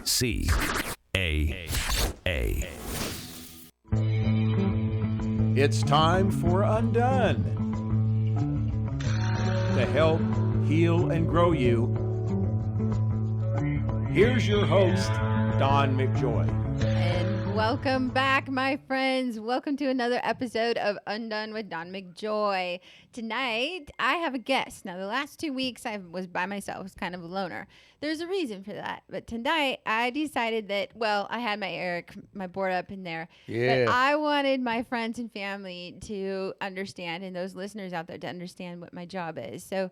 It's time for Undone. To help heal and grow you, here's your host, Don McJoy. And welcome back, my friends. Welcome to another episode of Undone with Don McJoy. Tonight, I have a guest. Now, the last 2 weeks, I was by myself. I was kind of a loner. There's a reason for that. But tonight, I decided that, well, I had my board up in there. Yeah. But I wanted my friends and family to understand, and those listeners out there to understand what my job is. So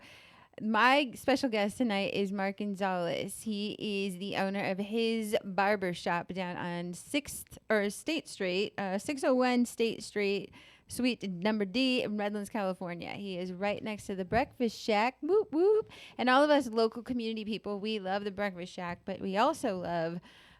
my special guest tonight is Mark Gonzalez. He is the owner of HIS Barbershop down on State Street, 601 State Street, Suite number D in Redlands, California. He is right next to the Breakfast Shack. Whoop, whoop. And all of us local community people, we love the Breakfast Shack, but we also love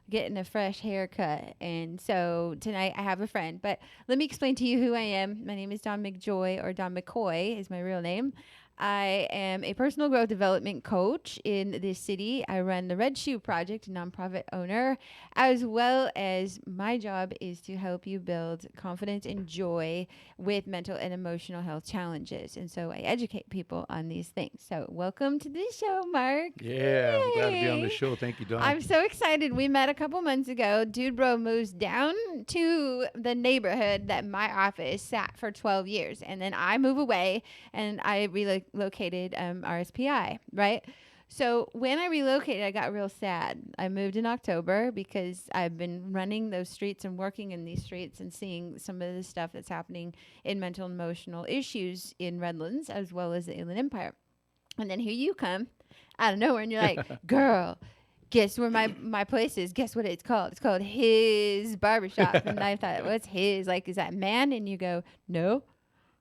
getting a fresh haircut. And so tonight I have a friend, but let me explain to you who I am. My name is Don McJoy, or Don McCoy is my real name. I am a personal growth development coach in this city. I run the Red Shoe Project, a nonprofit owner, as well as my job is to help you build confidence and joy with mental and emotional health challenges. And so I educate people on these things. So welcome to the show, Mark. Yeah, I'm glad to be on the show. Thank you, Don. I'm so excited. We met a couple months ago. Dude Bro moves down to the neighborhood that my office sat for 12 years. And then I move away and I relocated RSPI, right? So when I relocated, I got real sad. I moved in October because I've been running those streets and working in these streets and seeing some of the stuff that's happening in mental and emotional issues in Redlands as well as the Inland Empire. And then here you come out of nowhere and you're like, girl, guess where my place is? Guess what it's called? It's called HIS Barbershop. And I thought, what's his? Like, is that man? And you go, no,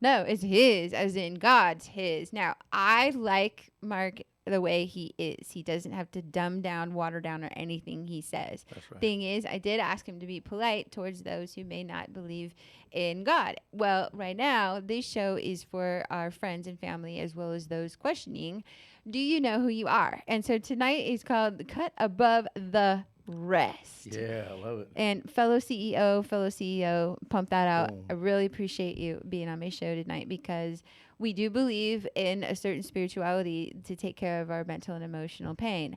it's his, as in God's his. Now, I like Mark the way he is. He doesn't have to dumb down, water down, or anything he says. That's right. Thing is, I did ask him to be polite towards those who may not believe in God. Well, right now, this show is for our friends and family as well as those questioning. Do you know who you are? And so tonight is called Cut Above the Rest. Yeah, I love it. And fellow CEO, pump that out. Boom. I really appreciate you being on my show tonight because we do believe in a certain spirituality to take care of our mental and emotional pain.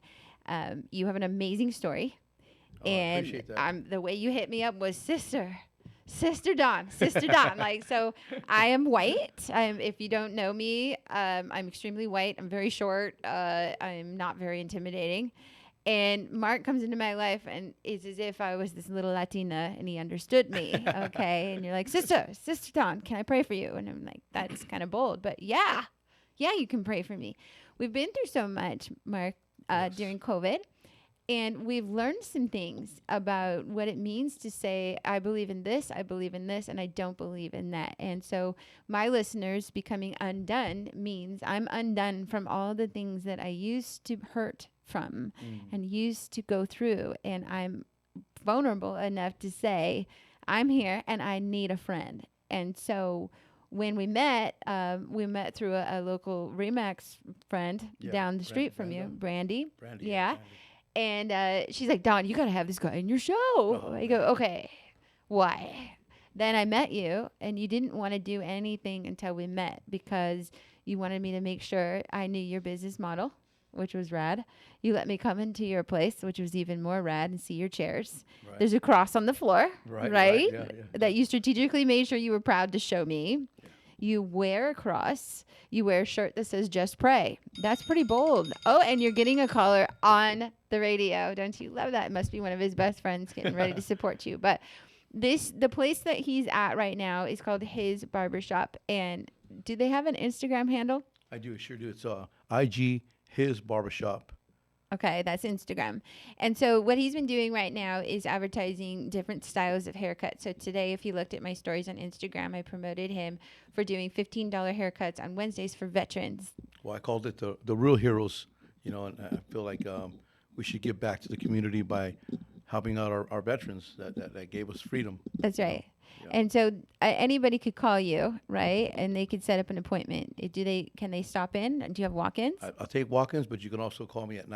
You have an amazing story. Oh, And I appreciate that. The way you hit me up was Sister Dawn. Like, so I am white. If you don't know me, I'm extremely white. I'm very short. I'm not very intimidating. And Mark comes into my life and it's as if I was this little Latina and he understood me. Okay. And you're like, Sister Dawn, can I pray for you? And I'm like, that's kind of bold, but yeah, you can pray for me. We've been through so much, Mark, Yes. during COVID. And we've learned some things about what it means to say, I believe in this, and I don't believe in that. And so my listeners becoming undone means I'm undone from all the things that I used to hurt from and used to go through. And I'm vulnerable enough to say, I'm here and I need a friend. And so when we met through a local Remax friend down the street from you, Brandy. Yeah. Brandy. And she's like, Don, you got to have this guy in your show. I go, okay, why? Then I met you, and you didn't want to do anything until we met because you wanted me to make sure I knew your business model, which was rad. You let me come into your place, which was even more rad, and see your chairs. Right. There's a cross on the floor, right? Yeah. That you strategically made sure you were proud to show me. Yeah. You wear a cross. You wear a shirt that says Just Pray. That's pretty bold. Oh, and you're getting a caller on the radio. Don't you love that? It must be one of his best friends getting ready to support you. But the place that he's at right now is called HIS Barbershop. And do they have an Instagram handle? I do, sure do. It's IG HIS Barbershop. Okay, that's Instagram. And so what he's been doing right now is advertising different styles of haircuts. So today, if you looked at my stories on Instagram, I promoted him for doing $15 haircuts on Wednesdays for veterans. Well, I called it the real heroes, and I feel like we should give back to the community by helping out our veterans that gave us freedom. That's right. Yeah. And so anybody could call you, right? And they could set up an appointment. Can they stop in? Do you have walk-ins? I'll take walk-ins, but you can also call me at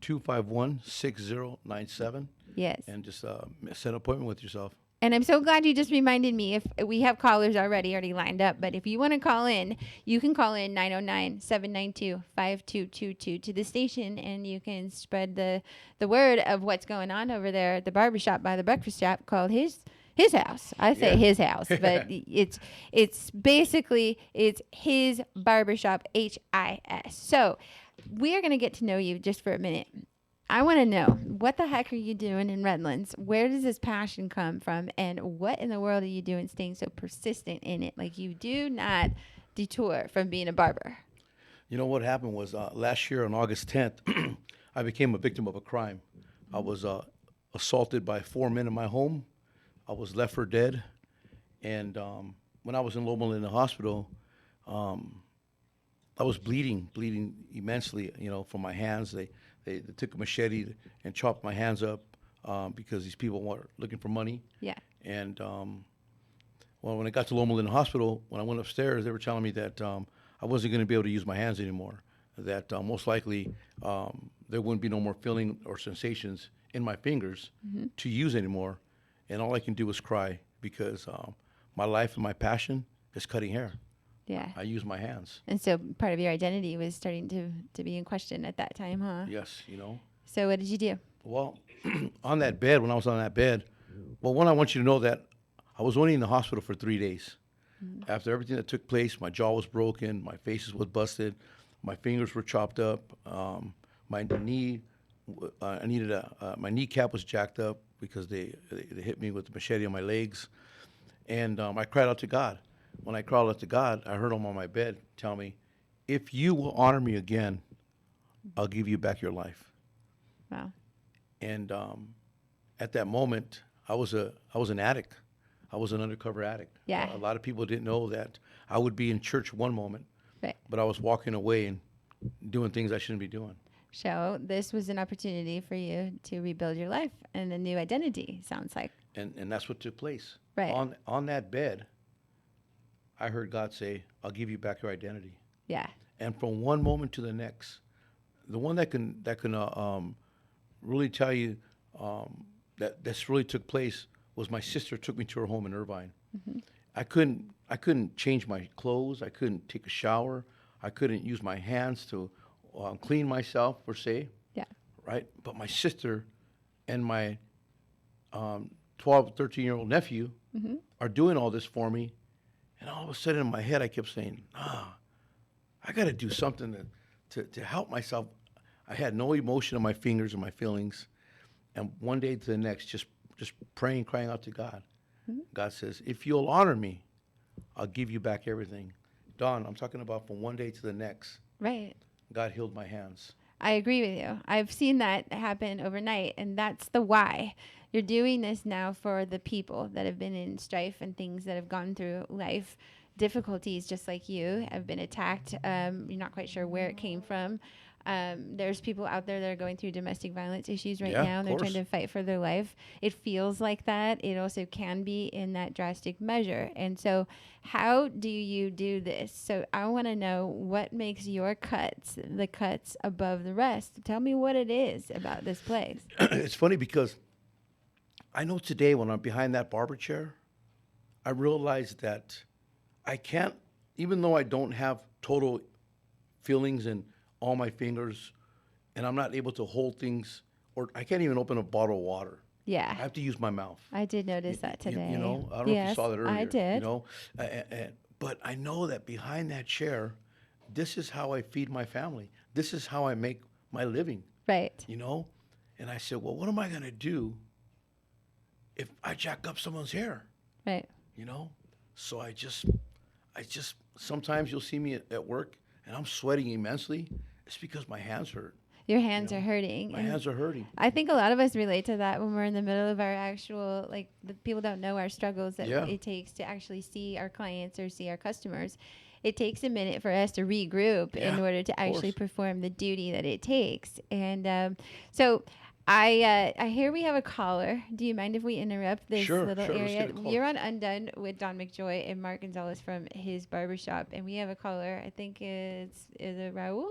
251-6097, Yes. and just set an appointment with yourself. And I'm so glad you just reminded me. If we have callers already lined up, but if you want to call in, you can call in 909-792-5222 to the station, and you can spread the word of what's going on over there at the barbershop by the breakfast shop called his house. I say his house, but it's basically it's HIS Barbershop, HIS. So we are going to get to know you just for a minute. I want to know, what the heck are you doing in Redlands? Where does this passion come from? And what in the world are you doing staying so persistent in it? Like, you do not detour from being a barber. You know what happened was last year on August 10th, I became a victim of a crime. I was assaulted by 4 men in my home. I was left for dead. And when I was in Loma in the hospital, I was bleeding immensely, from my hands. They took a machete and chopped my hands up because these people were looking for money. Yeah. And when I got to Loma Linda Hospital, when I went upstairs, they were telling me that I wasn't going to be able to use my hands anymore. That most likely there wouldn't be no more feeling or sensations in my fingers to use anymore. And all I can do is cry because my life and my passion is cutting hair. Yeah. I use my hands. And so part of your identity was starting to be in question at that time, huh? Yes, So what did you do? Well, on that bed, when I was on that bed, one, I want you to know that I was only in the hospital for 3 days. After everything that took place, my jaw was broken, my face was busted, my fingers were chopped up, my knee, my kneecap was jacked up because they hit me with the machete on my legs, and I cried out to God. When I cried out to God, I heard him on my bed tell me, "If you will honor me again, I'll give you back your life." Wow. And at that moment, I was an addict. I was an undercover addict. Yeah. A lot of people didn't know that I would be in church one moment, Right. but I was walking away and doing things I shouldn't be doing. So this was an opportunity for you to rebuild your life and a new identity, sounds like. And that's what took place. Right. On that bed, I heard God say, "I'll give you back your identity." Yeah. And from one moment to the next, the one that can really tell you that this really took place was my sister took me to her home in Irvine. I couldn't change my clothes. I couldn't take a shower. I couldn't use my hands to clean myself, per se. Yeah. Right. But my sister and my 12, 13-year-old nephew are doing all this for me. And all of a sudden in my head, I kept saying, I got to do something to help myself. I had no emotion in my fingers or my feelings. And one day to the next, just praying, crying out to God. God says, "If you'll honor me, I'll give you back everything." Dawn, I'm talking about from one day to the next. Right. God healed my hands. I agree with you. I've seen that happen overnight, and that's the why. You're doing this now for the people that have been in strife and things that have gone through life, difficulties just like you, have been attacked. You're not quite sure where it came from. There's people out there that are going through domestic violence issues right now, and they're trying to fight for their life. It feels like that. It also can be in that drastic measure. And so how do you do this? So I want to know what makes your cuts, the cuts above the rest. Tell me what it is about this place. It's funny because I know today when I'm behind that barber chair, I realize that I can't, even though I don't have total feelings in all my fingers, and I'm not able to hold things, or I can't even open a bottle of water. Yeah. I have to use my mouth. I did notice that today. I don't know if you saw that earlier. I did. But I know that behind that chair, this is how I feed my family. This is how I make my living. Right. And I said, well, what am I going to do if I jack up someone's hair? Right. So I just sometimes you'll see me at work and I'm sweating immensely. It's because my hands hurt. Your hands are hurting. My hands are hurting. I think a lot of us relate to that when we're in the middle of our actual, the people don't know our struggles that it takes to actually see our clients or see our customers. It takes a minute for us to regroup in order to actually perform the duty that it takes. And so I hear we have a caller. Do you mind if we interrupt this little area? You're on Undone with Don McJoy and Mark Gonzalez from HIS Barbershop, and we have a caller. I think is it Raul?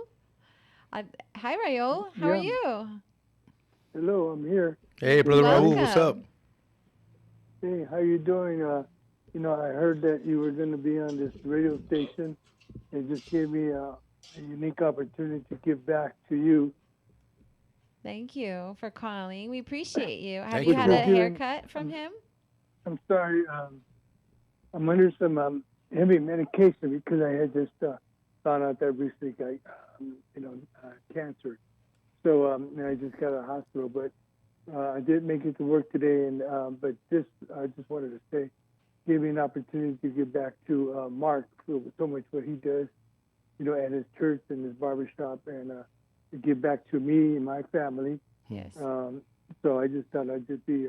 Hi, Raul. How are Yeah. you? Hello, I'm here. Hey, Brother Raul, what's up? Welcome. Hey, how you doing? I heard that you were going to be on this radio station. It just gave me a unique opportunity to give back to you. Thank you for calling. We appreciate you. Have Thank you you, had a Raul. haircut from him? I'm sorry. I'm under some heavy medication because I had just found out that recently got cancer. So I just got out of the hospital, but I did make it to work today. And but I just wanted to say, gave me an opportunity to give back to Mark for so much what he does, at his church and his barbershop, and to give back to me and my family. Yes. So I just thought I'd just be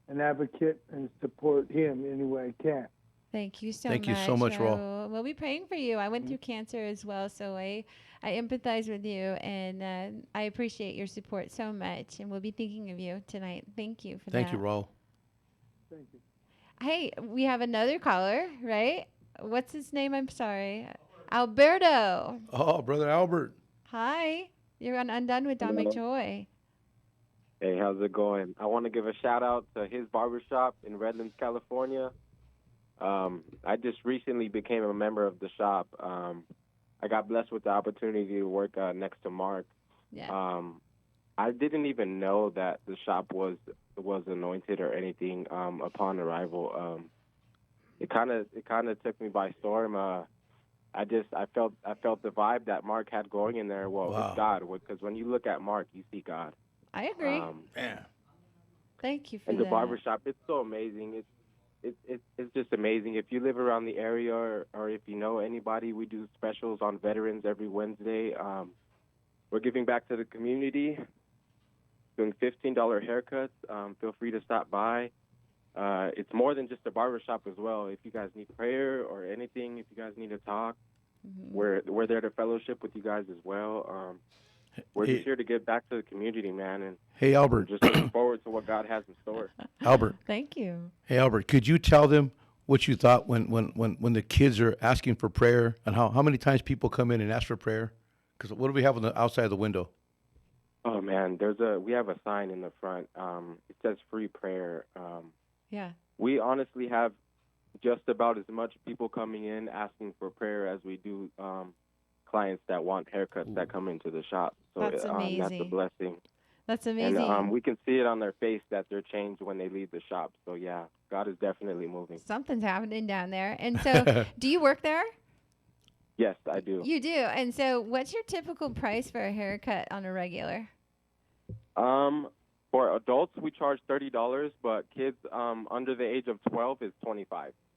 an advocate and support him any way I can. Thank you so Thank much. you so much, Raul. We'll be praying for you. I went through cancer as well, so I empathize with you, and I appreciate your support so much. And we'll be thinking of you tonight. Thank you for that. Thank you, Raul. Thank you. Hey, we have another caller, right? What's his name? I'm sorry. Alberto. Oh, Brother Albert. Hi. You're on Undone with Don Hello. McJoy. Hey, how's it going? I want to give a shout out to HIS Barbershop in Redlands, California. I just recently became a member of the shop. I got blessed with the opportunity to work next to Mark. Yeah. I didn't even know that the shop was anointed or anything upon arrival. It kind of took me by storm. I felt the vibe that Mark had going in there. Well, Wow. with God, because when you look at Mark, you see God. I agree. Man. Thank you for And that. the barbershop, it's so amazing. It's just amazing. If you live around the area or if you know anybody, we do specials on veterans every Wednesday. We're giving back to the community, doing $15 haircuts. Feel free to stop by. It's more than just a barbershop as well. If you guys need prayer or anything, if you guys need to talk, we're there to fellowship with you guys as well. We're Hey. just here to give back to the community, man, and Hey, Albert. just looking forward to what God has in store. Albert. Thank you. Hey, Albert. Could you tell them what you thought when the kids are asking for prayer, and how many times people come in and ask for prayer? Because what do we have on the outside of the window? Oh man, we have a sign in the front. It says free prayer. Yeah. We honestly have just about as much people coming in asking for prayer as we do clients that want haircuts that come into the shop. So That's that's a amazing. blessing. That's amazing. And we can see it on their face that they're changed when they leave the shop. So yeah, God is definitely moving. Something's happening down there. And so, do you work there? Yes, I do. You do. And so, what's your typical price for a haircut on a regular? For adults, we charge $30, but kids under the age of 12 is $25.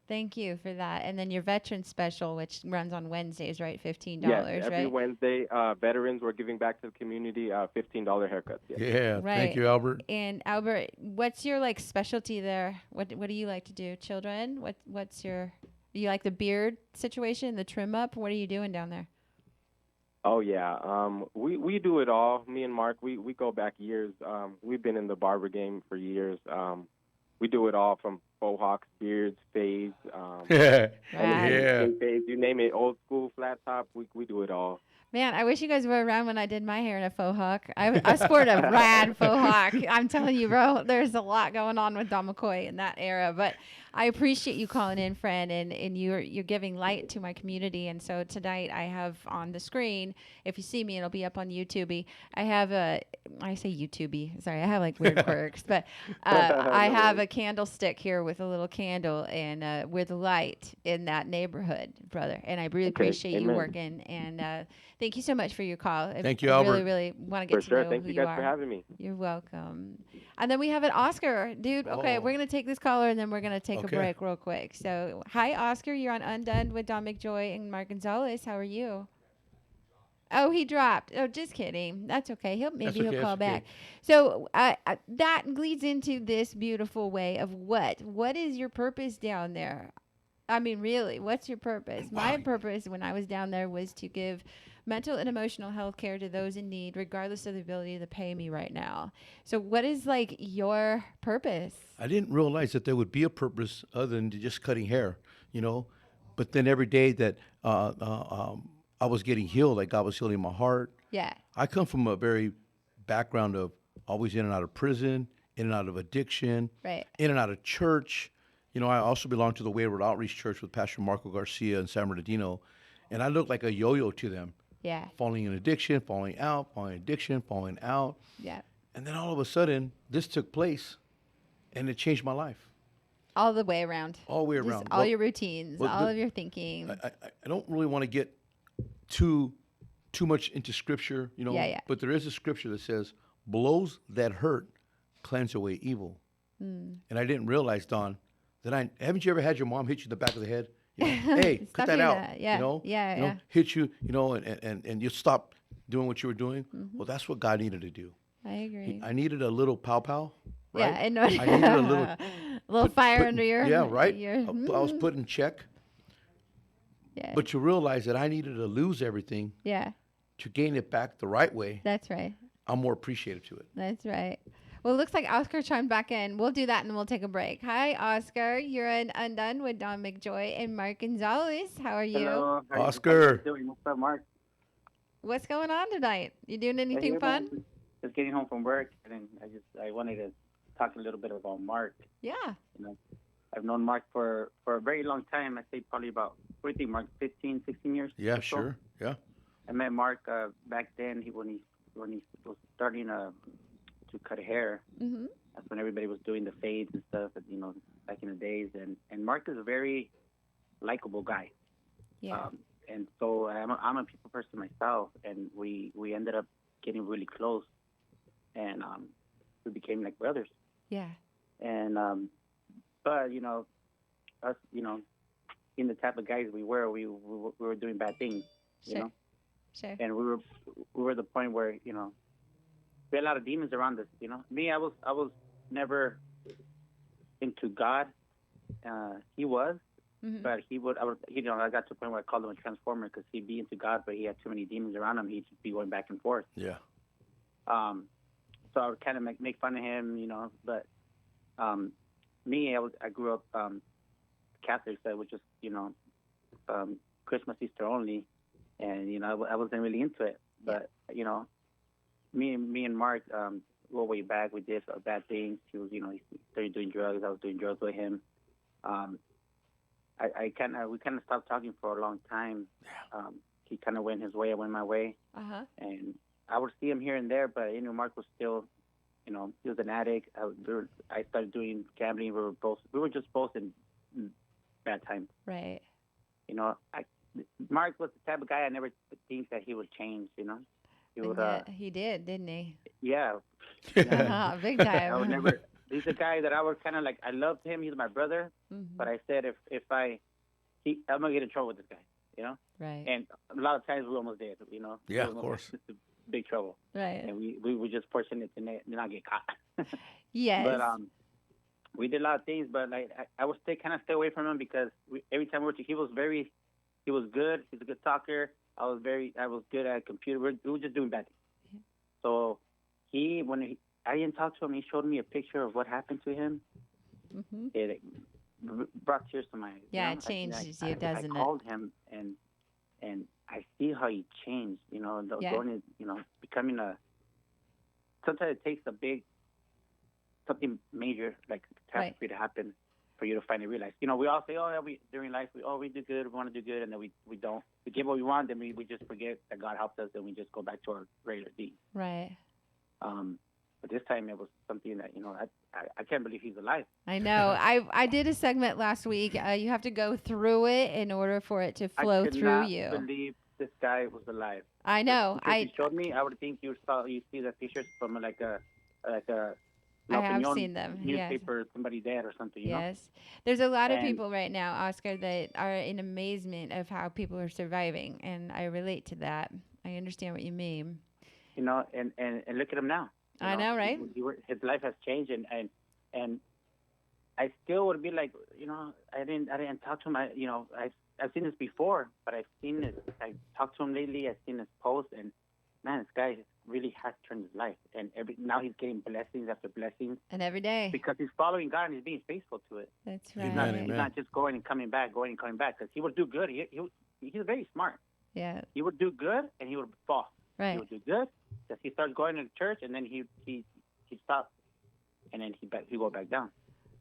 Thank you for that. And then your veteran special, which runs on Wednesdays, right? $15, Yes, every right? Wednesday, veterans, we're giving back to the community $15 haircuts. Yes. Yeah. Right. Thank you, Albert. And Albert, what's your specialty there? What do you like to do? Children? What's your? Do you like the beard situation, the trim up? What are you doing down there? Oh yeah, we do it all. Me and Mark, we go back years. We've been in the barber game for years. We do it all from faux hawks, beards, fades, Yeah. Right. Yeah. fades, you name it, old school, flat top. We do it all. Man, I wish you guys were around when I did my hair in a faux hawk. I sport a rad faux hawk. I'm telling you, bro, there's a lot going on with Don McCoy in that era. But I appreciate you calling in, friend, and you're giving light to my community. And so tonight I have on the screen, if you see me, it'll be up on YouTube. I have I say YouTube. Sorry, I have weird quirks, but I have a candlestick here with a little candle and with light in that neighborhood, brother. And I really appreciate you amen. working. And thank you so much for your call. Thank you, I Albert. really, really want to get For to sure. know Thank who you you guys are. for having me. You're welcome. And then we have an Oscar, dude. Okay, Oh. we're gonna take this caller and then we're gonna take Okay. a break real quick. So, hi, Oscar. You're on Undone with Don McJoy and Mark Gonzalez. How are you? Oh, he dropped. Oh, just kidding. That's okay. He'll okay, call that's back. okay. So that leads into this beautiful way of what? What is your purpose down there? I mean, really, what's your purpose? My purpose when I was down there was to give mental and emotional health care to those in need, regardless of the ability to pay me right now. So, what is your purpose? I didn't realize that there would be a purpose other than just cutting hair, But then every day that I I was getting healed, like God was healing my heart. Yeah. I come from a very background of always in and out of prison, in and out of addiction, Right. in and out of church. You know, I also belong to the Wayward Outreach Church with Pastor Marco Garcia and San Bernardino, and I look like a yo-yo to them, Yeah. falling in addiction, falling out, falling addiction, falling out. Yeah. And then all of a sudden, this took place, and it changed my life All the way around. all the way Just around. all Well, your routines, well, all the- of your thinking. I don't really want to get too much into scripture, you know. Yeah, yeah. But there is a scripture that says, "Blows that hurt cleanse away evil." Mm. And I didn't realize, Don, that haven't you ever had your mom hit you in the back of the head? You know, hey, Stop cut that doing out. that. Yeah, You know, yeah, you know, yeah. hit you, you know, and you stop doing what you were doing. Mm-hmm. Well, that's what God needed to do. I agree. I needed a little pow pow. Right? Yeah, and I needed a little little fire put- under your yeah, right. your- I was put in check. yeah. But you realize that I needed to lose everything Yeah, to gain it back the right way. that's right. I'm more appreciative to it. That's right. Well, it looks like Oscar chimed back in. We'll do that and then we'll take a break. Hi, Oscar. You're in Undone with Don McJoy and Mark Gonzalez. How are you? Hello. How Oscar. you doing? What's up, Mark? What's going on tonight? You doing anything Hey, fun? man. Just getting home from work, and then I wanted to talk a little bit about Mark. Yeah. You know, I've known Mark for a very long time. I say probably about, what do you think, Mark, 15, 16 years? Yeah, or so? sure. Yeah. I met Mark back then. When he was starting to cut hair. Mhm. That's when everybody was doing the fades and stuff. You know, back in the days. And Mark is a very likable guy. Yeah. And so I'm a people person myself, and we ended up getting really close, and we became like brothers. Yeah. And but you know, us, you know, in the type of guys we were doing bad things, you Sure. know, Sure. and we were at the point where, you know, we had a lot of demons around us. You know, me, I was never into God. He was. Mhm. But you know, I got to the point where I called him a transformer because he'd be into God, but he had too many demons around him. He'd just be going back and forth. Yeah. So I would kind of make fun of him, you know. But me, I grew up Catholic, so it was just, you know, Christmas, Easter only, and you know, I wasn't really into it. But you know, me and Mark, go way back. We did bad things. He was, you know, he started doing drugs. I was doing drugs with him. We kind of stopped talking for a long time. He kind of went his way, I went my way, Uh-huh. and I would see him here and there. But you know, Mark was still, you know, he was an addict. I started doing gambling. We were just both in bad times. Right. You know, Mark was the type of guy I never think that he would change. You know, he And would. yet he did, didn't he? Yeah. Uh-huh. Big I would time. never. He's a guy that I would kind of like. I loved him. He's my brother. Mhm. But I said I'm gonna get in trouble with this guy, you know. Right. And a lot of times we almost did, you know. Yeah, We of almost course. got into big trouble, Right. and we were just fortunate to not get caught. Yes. But we did a lot of things, but like I would kind of stay away from him because every time we were, he was good. He's a good talker. I was good at computer. We were just doing bad things. Yeah. So I didn't talk to him. He showed me a picture of what happened to him. Mhm. It brought tears to my eyes. Yeah, you know? it changes I you, doesn't it? I called him and I see how he changed. You know, Yeah. going, you know, becoming sometimes it takes something major like catastrophe Right. to happen for you to finally realize. You know, we all say, oh, yeah, during life, we do good, we want to do good, and then we don't. We get what we want, then we just forget that God helped us, and we just go back to our regular deeds. Right. But this time it was something that, you know, I can't believe he's alive. I know. I did a segment last week. You have to go through it in order for it to flow I could through not you. believe this guy was alive. I know. Because he showed me, I would think you see the pictures from like a I have opinion seen them. Yes. newspaper, somebody dead or something, you know? Yes. There's a lot of And- people right now, Oscar, that are in amazement of how people are surviving, and I relate to that. I understand what you mean. You know, and look at him now. You I know, right? His life has changed, and I still would be like, you know, I didn't talk to him. I've seen this before, but I've seen it. I talked to him lately. I've seen his post, and man, this guy really has turned his life. And now he's getting blessings after blessings And every day. because he's following God and he's being faithful to it. That's Amen, right. amen. He's not just going and coming back, because he would do good. He's very smart. Yeah. He would do good and he would fall. Right. He would do good because he started going to church and then he'd stop and then he'd go back down.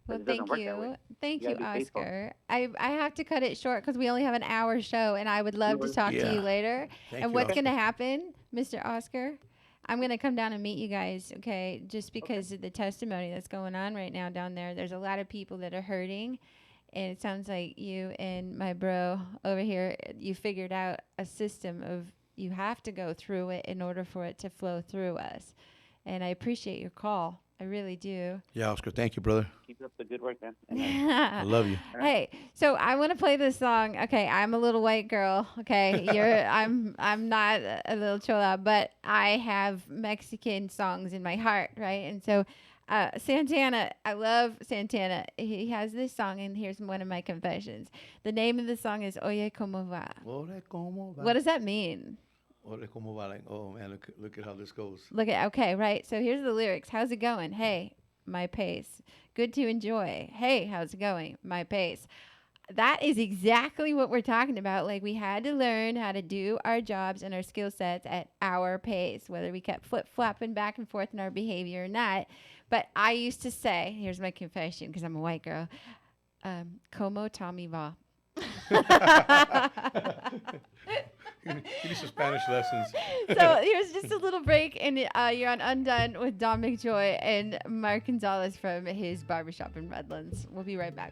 Well, But it doesn't thank work that way. you. Thank You you, gotta be faithful. Oscar. I have to cut it short because we only have an hour show, and I would love to talk to Yeah. you later. Thank And you, what's Oscar. going to happen, Mr. Oscar? I'm going to come down and meet you guys, okay? Just because of the testimony that's going on right now down there. There's a lot of people that are hurting, and it sounds like you and my bro over here, you figured out a system of you have to go through it in order for it to flow through us. And I appreciate your call. I really do. Yeah, Oscar, thank you, brother. Keep up the good work, man. I love you. Hey, so I want to play this song. Okay, I'm a little white girl. Okay, I'm not a little chola, but I have Mexican songs in my heart, right? And so Santana, I love Santana. He has this song, and here's one of my confessions. The name of the song is Oye Como Va. Ore como va. What does that mean? Ore como va. Like, oh man, look at how this goes. Okay, right. So here's the lyrics. How's it going? Hey, my pace. Good to enjoy. Hey, how's it going? My pace. That is exactly what we're talking about. Like, we had to learn how to do our jobs and our skill sets at our pace, whether we kept flip-flopping back and forth in our behavior or not. But I used to say, here's my confession because I'm a white girl, como Tommy va. Give me some Spanish lessons. So here's just a little break, and you're on Undone with Don McJoy and Mark Gonzalez from HIS Barbershop in Redlands. We'll be right back.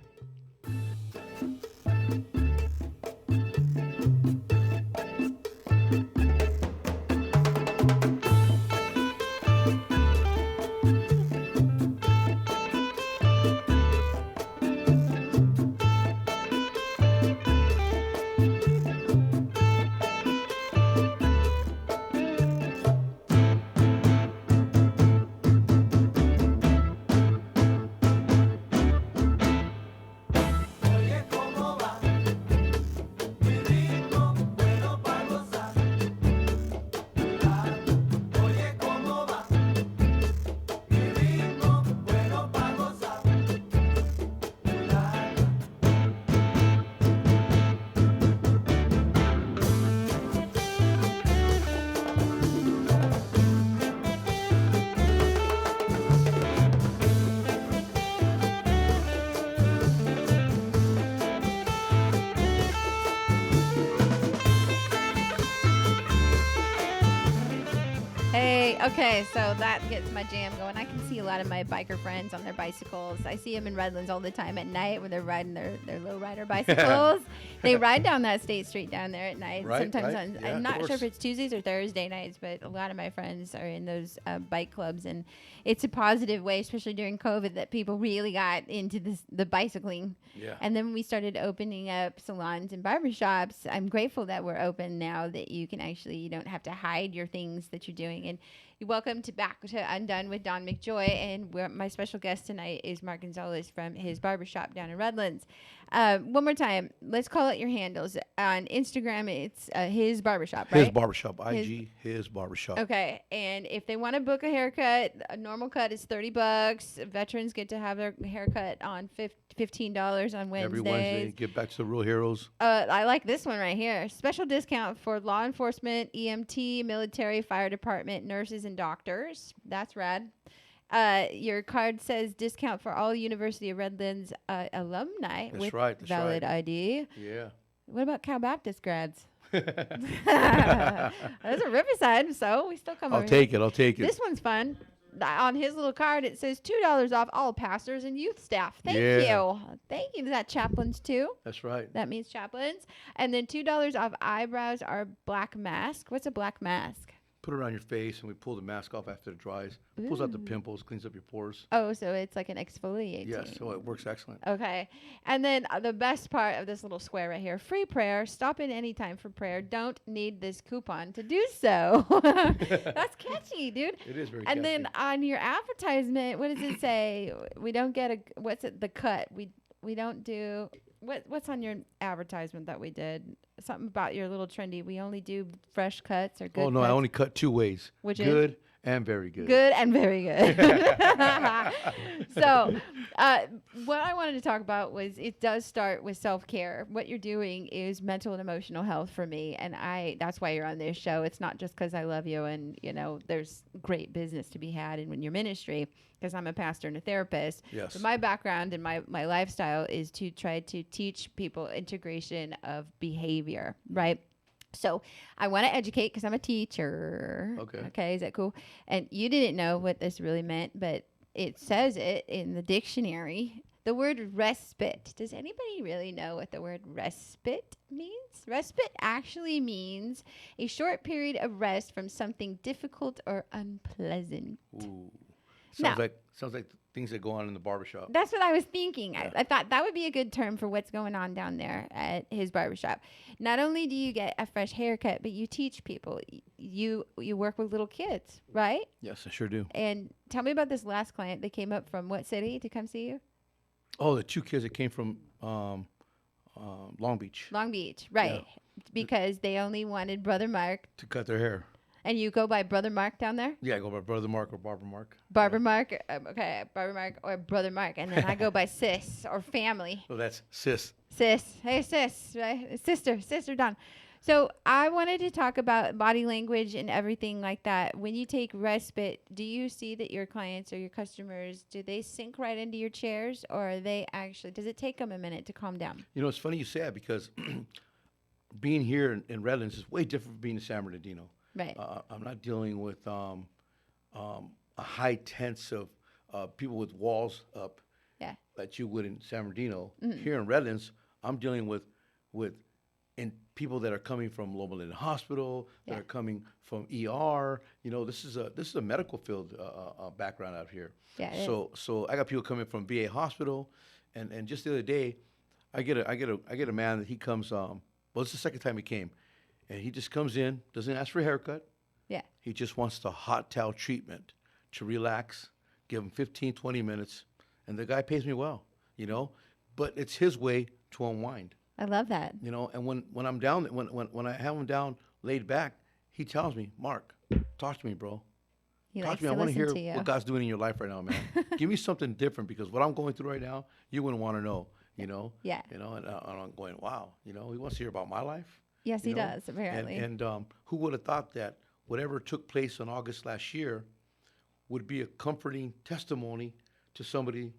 Okay, so that gets my jam going. I can see a lot of my biker friends on their bicycles. I see them in Redlands all the time at night when they're riding their low-rider bicycles. They ride down that state street down there at night. Right, Sometimes right. Yeah, I'm of not sure course. if it's Tuesdays or Thursday nights, but a lot of my friends are in those bike clubs, and it's a positive way, especially during COVID, that people really got into the bicycling. Yeah. And then we started opening up salons and barbershops. I'm grateful that we're open now, that you don't have to hide your things that you're doing. And you're welcome back to Undone with Don McJoy. And my special guest tonight is Mark Gonzalez from HIS Barbershop down in Redlands. One more time, let's call out your handles. On Instagram, it's HIS Barbershop, right? HIS Barbershop. IG HIS Barbershop. Okay, and if they want to book a haircut, a normal cut is $30. Veterans get to have their haircut on $15 on Wednesdays. Every Wednesday, get back to the real heroes. I like this one right here. Special discount for law enforcement, EMT, military, fire department, nurses, and doctors. That's rad. Your card says discount for all University of Redlands alumni That's with right, that's valid right. ID. Yeah. What about Cal Baptist grads? Those are Riverside, so we still come over I'll take it. This one's fun. On his little card, it says $2 off all pastors and youth staff. Thank you. Thank you. Is that chaplains too? That's right. That means chaplains. And then $2 off eyebrows or black mask. What's a black mask? Put it around your face, and we pull the mask off after it dries. Pulls out the pimples, cleans up your pores. Oh, so it's like an exfoliating. Yes, so it works excellent. Okay. And then the best part of this little square right here, free prayer. Stop in anytime for prayer. Don't need this coupon to do so. That's catchy, dude. It is very And catchy. then on your advertisement, what does it say? We don't get the cut. We don't do, what's on your advertisement that we did? Something about your little trendy. We only do fresh cuts or good Oh, no, cuts. I only cut two ways. Which is? good and very good. Good and very good. So, What I wanted to talk about was it does start with self-care. What you're doing is mental and emotional health for me, and that's why you're on this show. It's not just because I love you and, there's great business to be had in your ministry, because I'm a pastor and a therapist. Yes. So my background and my lifestyle is to try to teach people integration of behavior, right? So I want to educate because I'm a teacher. Okay. Okay, is that cool? And you didn't know what this really meant, but it says it in the dictionary. The word respite. Does anybody really know what the word respite means? Respite actually means a short period of rest from something difficult or unpleasant. Ooh. Now- Sounds like things that go on in the barbershop. That's what I was thinking. Yeah. I thought that would be a good term for what's going on down there at HIS Barbershop. Not only do you get a fresh haircut, but you teach people. You work with little kids, right? Yes, I sure do. And tell me about this last client that came up from what city to come see you? Oh, the 2 kids that came from Long Beach Long Beach, right? Because they only wanted Brother Mark, to cut their hair. and you go by Brother Mark down there. Yeah, I go by Brother Mark or Barber Mark. Barber Mark, okay, Barber Mark or Brother Mark, and then I go by Sis or family. So that's sis. Sis, hey sis, right? Sister Dawn. So I wanted to talk about body language and everything like that. When you take respite, do you see that your clients or your customers, do they sink right into your chairs, or are they actually, does it take them a minute to calm down? You know, it's funny you say that because being here in Redlands is way different from being in San Bernardino. Right. I'm not dealing with a high tense of people with walls up Yeah. that you would in San Bernardino. Mm-hmm. Here in Redlands, I'm dealing with people that are coming from Loma Linda Hospital, that Yeah. are coming from ER. You know, this is a medical field background out here. Yeah, it So I got people coming from VA Hospital, and just the other day, I get a man that he comes. Well, it's the second time he came, and he just comes in, doesn't ask for a haircut. Yeah. He just wants the hot towel treatment to relax, give him 15, 20 minutes, and the guy pays me well, but it's his way to unwind, I love that. and when I'm down, when I have him down laid back, he tells me, Mark, talk to me, bro. He Talk likes to me. to I want to listen hear to you. what God's doing in your life right now, man. Give me something different, because what I'm going through right now, you wouldn't want to know, Yeah. and I'm going, wow, he wants to hear about my life. Yes, you he know? does, apparently. And who would have thought that whatever took place in August last year would be a comforting testimony to somebody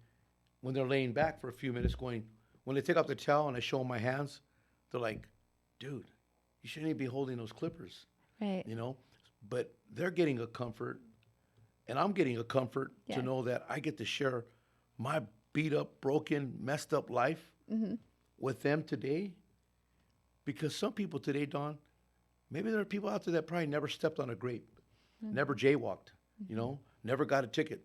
when they're laying back for a few minutes going, when they take off the towel and I show them my hands, they're like, dude, you shouldn't even be holding those clippers, Right. But they're getting a comfort, and I'm getting a comfort Yeah. to know that I get to share my beat up, broken, messed up life Mm-hmm. with them today. Because some people today, Dawn, maybe there are people out there that probably never stepped on a grape, never jaywalked, never got a ticket,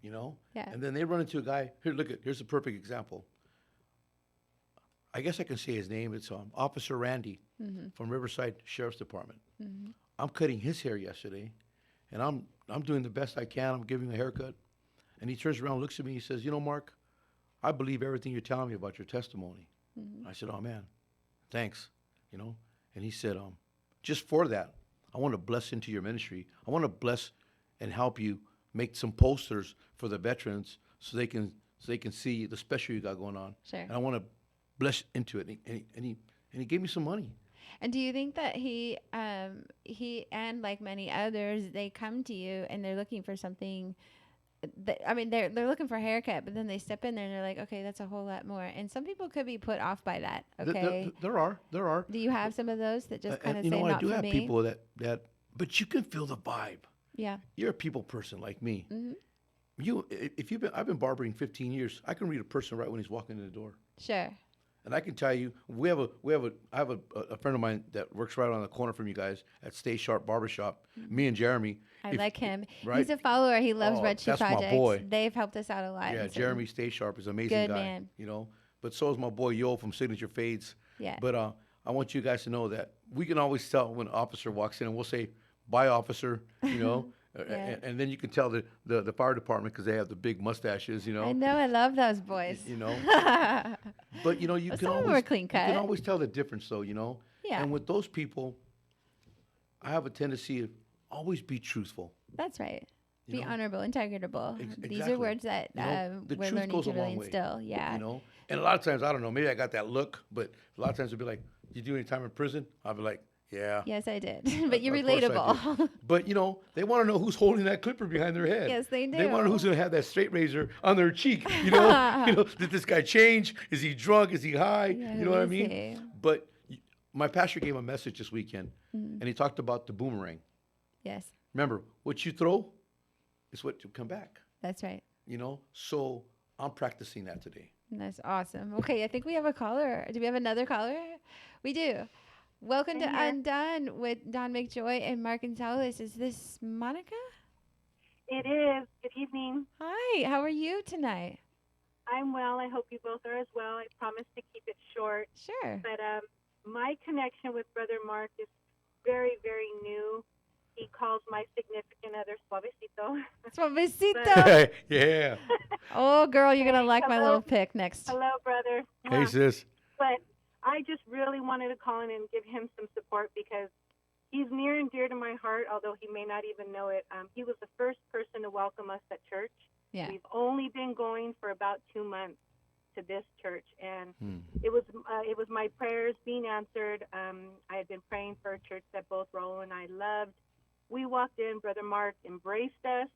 Yeah. And then they run into a guy. Here, here's a perfect example. I guess I can say his name. It's Officer Randy from Riverside Sheriff's Department. I'm cutting his hair yesterday, and I'm doing the best I can. I'm giving him a haircut, and he turns around, looks at me, he says, Mark, I believe everything you're telling me about your testimony. I said, oh man, thanks, And he said, just for that, I want to bless into your ministry. I want to bless and help you make some posters for the veterans so they can see the special you got going on. Sure. And I want to bless into it. And he gave me some money. And do you think that he and like many others, they come to you and they're looking for something they're looking for a haircut, but then they step in there and they're like, okay, that's a whole lot more. And some people could be put off by that. Okay. There are. Do you have some of those that just kind of say, I not do for have me? people that, but you can feel the vibe. Yeah. You're a people person like me. Mm-hmm. I've been barbering 15 years. I can read a person right when he's walking in the door. Sure. And I can tell you, I have a friend of mine that works right on the corner from you guys at Stay Sharp Barbershop. Me and Jeremy. I like him. Right? He's a follower. He loves Red Shoe that's my Projects. boy. They've helped us out a lot. Yeah, and so- Jeremy Stay Sharp is an amazing Good guy. man. But so is my boy Yo from Signature Fades. Yeah. But I want you guys to know that we can always tell when an officer walks in, and we'll say, "Bye, officer," Yeah. and then you can tell the fire department because they have the big mustaches, I know. I love those boys. But you Well, can some of them always are clean you cut. can always tell the difference, though. Yeah. And with those people, I have a tendency to always be truthful. That's right. You Be know? honorable, integrable. These Exactly. are words that You know, the we're truth learning goes to a really long way, instill. Yeah. You know, and a lot of times, I don't know, maybe I got that look, but a lot of times it'll be like, "You do any time in prison?" I'll be like, "Yeah." Yes, I did. But you're Of course I relatable. did. But you know, they want to know who's holding that clipper behind their head. Yes, they They want to know do. who's going to have that straight razor on their cheek. You know, did this guy change? Is he drunk? Is he high? Yeah, You who know what I is mean? he? But my pastor gave a message this weekend, Mm-hmm. and he talked about the boomerang. Yes, Remember, what you throw is what will come back. that's right. You know, so I'm practicing that today. That's awesome. Okay, I think we have a caller. Do we have another caller? We do. Welcome to I'm here. Undone with Don McJoy and Mark Gonzalez. Is this Monica? It is. Good evening. Hi, how are you tonight? I'm well. I hope you both are as well. I promise to keep it short. Sure. But my connection with Brother Mark is very, very new. He calls my significant other suavecito. Suavecito. Yeah. Oh, girl, you're going to Hey, like my hello. little pic next. Hello, brother. Hey, sis. But I just really wanted to call in and give him some support because he's near and dear to my heart, although he may not even know it. He was the first person to welcome us at church. Yeah. We've only been going for about 2 months to this church, and Hmm. it was my prayers being answered. I had been praying for a church that both Raul and I loved. We walked in, Brother Mark embraced us.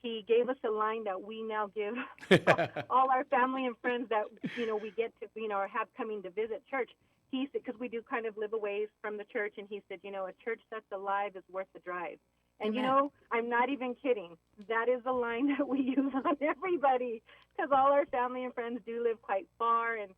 He gave us a line that we now give all our family and friends that we get to or have coming to visit church. He said, because we do kind of live a ways from the church, and he said, a church that's alive is worth the drive. And Amen. I'm not even kidding. That is a line that we use on everybody because all our family and friends do live quite far, and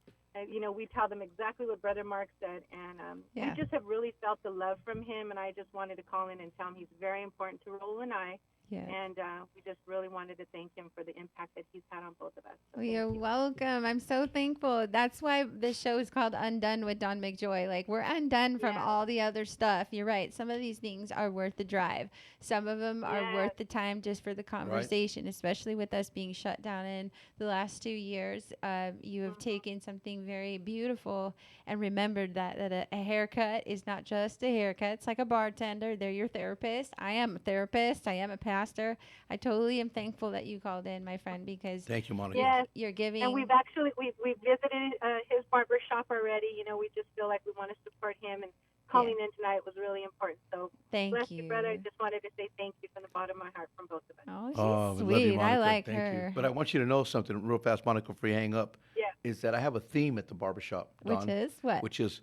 we tell them exactly what Brother Mark said, and Yeah. we just have really felt the love from him, and I just wanted to call in and tell him he's very important to Raul and I, Yeah. and we just really wanted to thank him for the impact that he's had on both of us. So Well, thank you're you. welcome. I'm so thankful. That's why this show is called Undone with Don McJoy. Like, we're undone from Yeah. all the other stuff. You're right. Some of these things are worth the drive. Some of them are Yes. worth the time just for the conversation, especially with us being shut down in the last 2 years. You have taken something very beautiful and remembered that a haircut is not just a haircut. It's like a bartender. They're your therapist. I am a therapist. I am a pastor. I totally am thankful that you called in, my friend, because Thank you, Monica. Yes. you're giving. And we've actually we've visited his barbershop already. We just feel like we want to support him, and calling in tonight was really important. So Thank bless you. you, brother. I just wanted to say thank you from the bottom of my heart from both of us. Oh, she's Oh, we love sweet. you, I Monica. like Thank her. you. But I want you to know something real fast, Monica, before you hang up. Yeah. Is that I have a theme at the barbershop, Which Don, is what? which is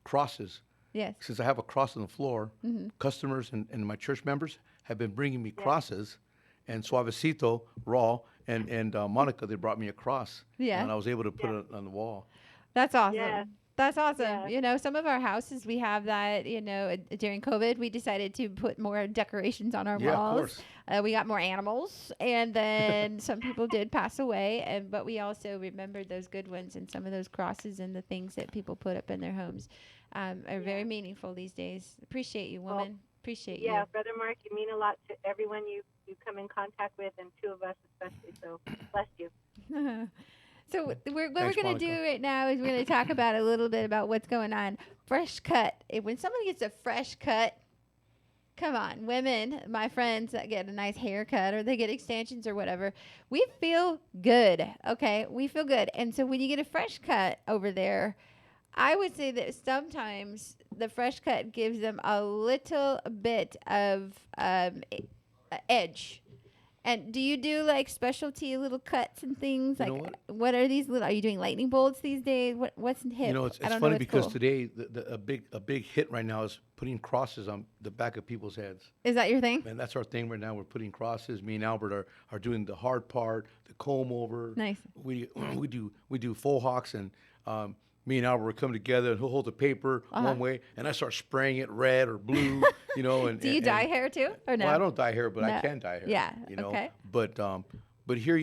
crosses. Yes. Since I have a cross on the floor, Mm-hmm. customers and my church members have been bringing me crosses, and Suavecito, Raw, and Monica, they brought me a cross. Yeah. And I was able to put it on the wall. That's awesome. Yes. That's awesome. Yes. Some of our houses, we have that, during COVID, we decided to put more decorations on our Yeah, of walls. course. We got more animals, and then some people did pass away, but we also remembered those good ones, and some of those crosses and the things that people put up in their homes are very meaningful these days. Appreciate you, Well, woman. Appreciate Yeah, Brother Mark, you mean a lot to everyone you come in contact with, and two of us especially. So bless you. you. So what we're Thanks, going to do Monica. right now is we're going to talk about a little bit about what's going on. Fresh cut. When somebody gets a fresh cut, come on, women, my friends that get a nice haircut or they get extensions or whatever, we feel good. Okay, we feel good. And so when you get a fresh cut over there, I would say that sometimes the fresh cut gives them a little bit of edge. And do you do like specialty little cuts and things? You Like, know what are these little? Are you doing lightning bolts these days? What's hip? You know, it's I don't funny what's because cool. today a big hit right now is putting crosses on the back of people's heads. Is that your thing? And that's our thing right now. We're putting crosses. Me and Albert are doing the hard part, the comb over. Nice. We do faux hawks, and me and Albert will come together, and he'll hold the paper one way, and I start spraying it red or blue, And Do you dye hair too, or no? Well, I don't dye hair, but I No. can dye hair. Yeah, okay. But here,